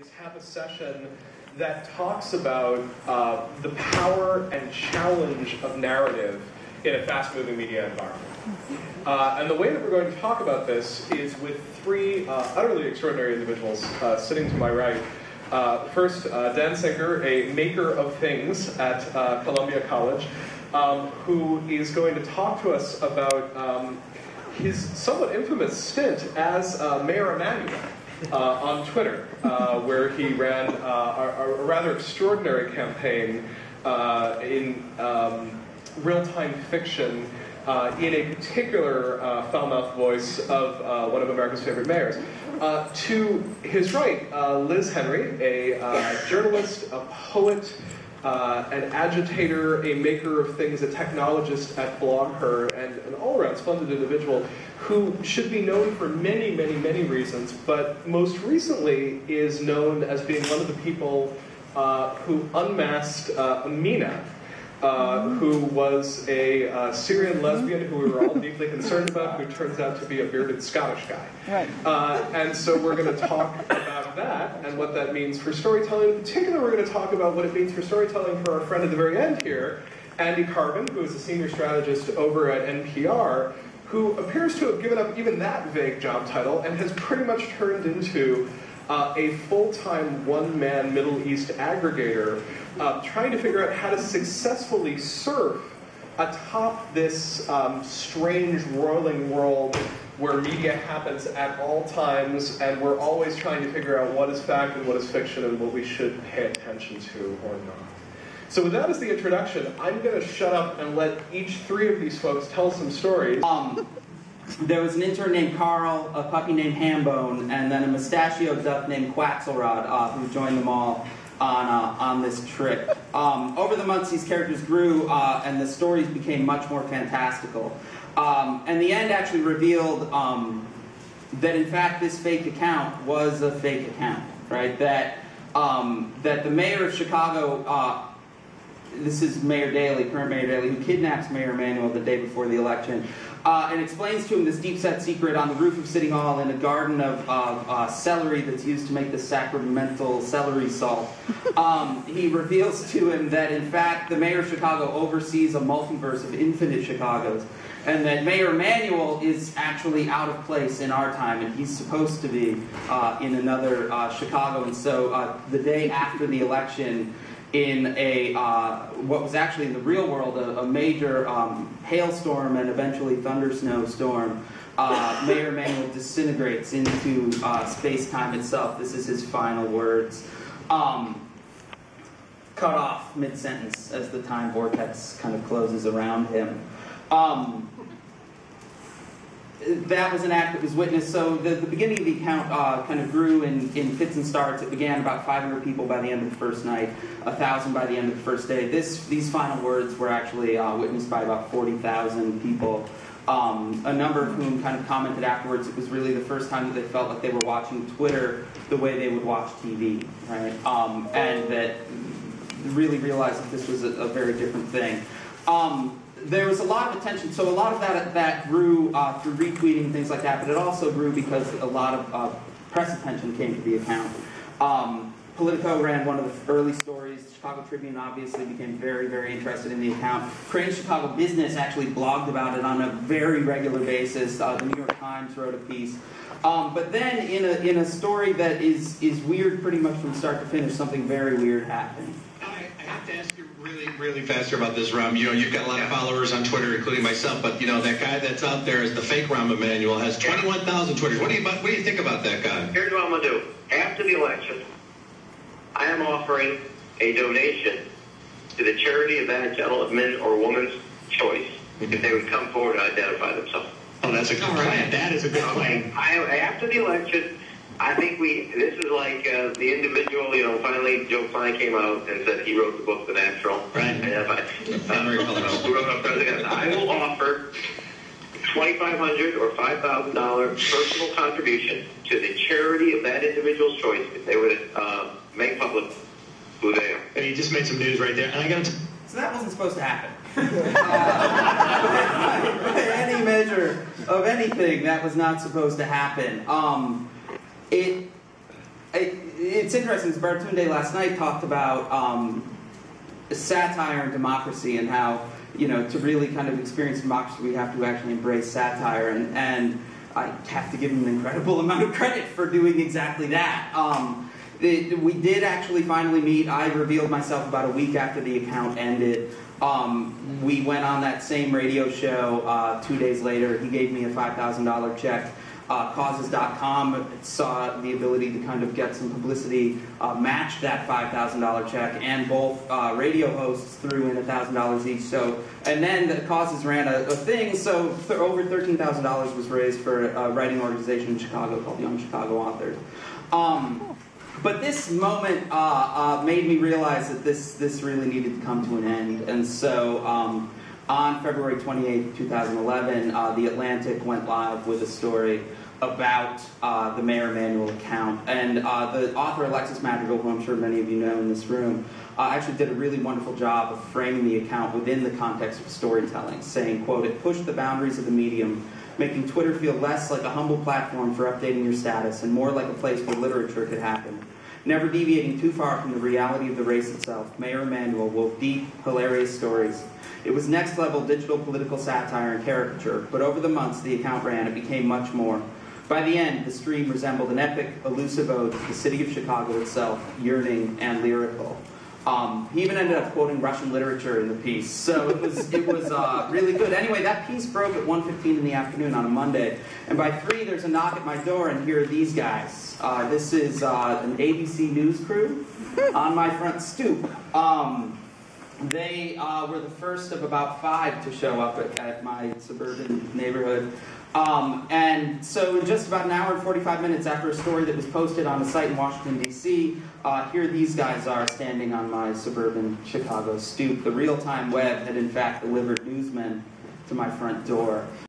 is have a session that talks about the power and challenge of narrative in a fast-moving media environment. And the way that we're going to talk about this is with three utterly extraordinary individuals sitting to my right. First, Dan Sinker, a maker of things at Columbia College, who is going to talk to us about his somewhat infamous stint as Mayor Emanuel on Twitter, where he ran a rather extraordinary campaign in real-time fiction in a particular foul-mouthed voice of one of America's favorite mayors. To his right, Liz Henry, a journalist, a poet, an agitator, a maker of things, a technologist at BlogHer, and an all-around splendid individual who should be known for many, many, many reasons, but most recently is known as being one of the people who unmasked Amina, who was a Syrian lesbian who we were all deeply concerned about, who turns out to be a bearded Scottish guy. Right. And so we're going to talk about that and what that means for storytelling. In particular, we're going to talk about what it means for storytelling for our friend at the very end here, Andy Carbon, who is a senior strategist over at NPR, who appears to have given up even that vague job title and has pretty much turned into a full-time one-man Middle East aggregator, trying to figure out how to successfully surf atop this strange, roiling world where media happens at all times, and we're always trying to figure out what is fact and what is fiction and what we should pay attention to or not. So with that as the introduction, I'm going to shut up and let each three of these folks tell some stories. There was an intern named Carl, a puppy named Hambone, and then a mustachioed duck named Quaxelrod who joined them all on this trip. Over the months, these characters grew, and the stories became much more fantastical. And the end actually revealed that, in fact, this fake account was a fake account, right? That the mayor of Chicago, this is Mayor Daley, current Mayor Daley, who kidnaps Mayor Emanuel the day before the election, and explains to him this deep-set secret on the roof of City Hall in a garden of celery that's used to make the sacramental celery salt. He reveals to him that, in fact, the mayor of Chicago oversees a multiverse of infinite Chicagos, and that Mayor Emanuel is actually out of place in our time, and he's supposed to be in another Chicago. And so the day after the election, in a what was actually in the real world a major hailstorm and eventually thundersnowstorm, Mayor Emanuel disintegrates into space-time itself. This is his final words. Cut off mid-sentence as the time vortex kind of closes around him. That was an act that was witnessed. So the beginning of the account kind of grew in fits and starts. It began about 500 people by the end of the first night, 1,000 by the end of the first day. These final words were actually witnessed by about 40,000 people, a number of whom kind of commented afterwards it was really the first time that they felt like they were watching Twitter the way they would watch TV, right? And that really realized that this was a very different thing. There was a lot of attention, so a lot of that grew through retweeting and things like that, but it also grew because a lot of press attention came to the account. Politico ran one of the early stories. The Chicago Tribune obviously became very, very interested in the account. Crain's Chicago Business actually blogged about it on a very regular basis. The New York Times wrote a piece. But then in a story that is weird pretty much from start to finish, something very weird happened. I have to ask you really fast here about this, Rahm. You know, you've got a lot of followers on Twitter, including myself, but, you know, that guy that's out there is the fake Rahm Emanuel, has 21,000 Twitters. What do you think about that guy? Here's what I'm going to do. After the election, I am offering a donation to the charity of that gentleman or woman's choice if they would come forward and identify themselves. Oh, that's a good plan. That is a good plan. After the election, I think this is like the individual, you know, finally Joe Klein came out and said he wrote the book The Natural. Right. Who wrote up President. I will offer $2,500 or $5,000 personal contribution to the charity of that individual's choice if they would make public who they are. And he just made some news right there. And I got to... So that wasn't supposed to happen. By any measure of anything, that was not supposed to happen. it's interesting, Baratunde last night talked about satire and democracy and how, to really kind of experience democracy, we have to actually embrace satire, and I have to give him an incredible amount of credit for doing exactly that. We did actually finally meet. I revealed myself about a week after the account ended. We went on that same radio show 2 days later. He gave me a $5,000 check. Causes.com saw the ability to kind of get some publicity, matched that $5,000 check, and both radio hosts threw in $1,000 each. So, and then the Causes ran a thing, so over $13,000 was raised for a writing organization in Chicago called Young Chicago Authors. But this moment made me realize that this really needed to come to an end, and so on February 28, 2011, The Atlantic went live with a story about the Mayor Emanuel account. And the author, Alexis Madrigal, who I'm sure many of you know in this room, actually did a really wonderful job of framing the account within the context of storytelling, saying, quote, "It pushed the boundaries of the medium, making Twitter feel less like a humble platform for updating your status and more like a place where literature could happen. Never deviating too far from the reality of the race itself, Mayor Emanuel wove deep, hilarious stories. It was next-level digital political satire and caricature, but over the months the account ran, it became much more. By the end, the stream resembled an epic, elusive ode to the city of Chicago itself, yearning and lyrical." He even ended up quoting Russian literature in the piece, so it was really good. Anyway, that piece broke at 1:15 in the afternoon on a Monday, and by 3 there's a knock at my door, and here are these guys. This is an ABC News crew on my front stoop. They were the first of about 5 to show up at my suburban neighborhood. And so in just about an hour and 45 minutes after a story that was posted on a site in Washington, D.C., here these guys are standing on my suburban Chicago stoop. The real-time web had in fact delivered newsmen to my front door.